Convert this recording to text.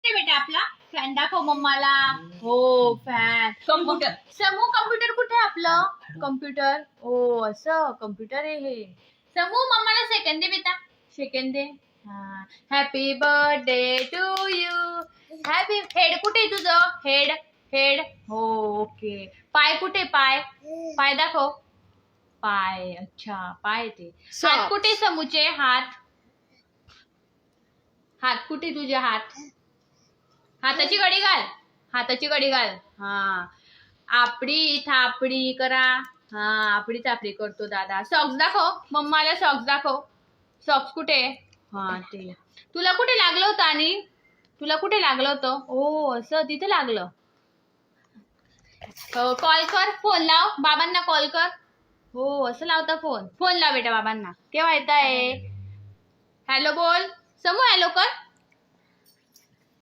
बेटा आपला फॅन दाखव मम्माला. हो फॅन. कम्प्युटर. समू कम्प्युटर कुठे आहे आपलं? कम्प्युटर. ओ असं कम्प्युटर आहे हे. समू मम्माला सेकंड दे बेटा. सेकंड दे. हा. Happy birthday to you. Happy. Head कुठे आहे तुझं? हेड. हेड. हो ओके. पाय कुठे? पाय. पाय दाखव. पाय. अच्छा पाय ते. हात कुठे समूचे? हात. हात कुठे तुझे? हात. हाताची घडी घाल. हाताची घडी घाल. हा. आपडी थापडी करा. हा आपडी थापडी करतो दादा. सॉक्स दाखव मम्माला. सॉक्स दाखव. सॉक्स कुठे? हा ते. तुला कुठे लागलं होतं? आणि तुला कुठे लागलं होतं? ओ असं तिथे लागलं. कॉल कर. फोन लाव बाबांना. कॉल कर. हो असं लावता फोन. फोन लाव बेटा बाबांना. केव्हा येत आहे? हॅलो बोल. समू हॅलो कर.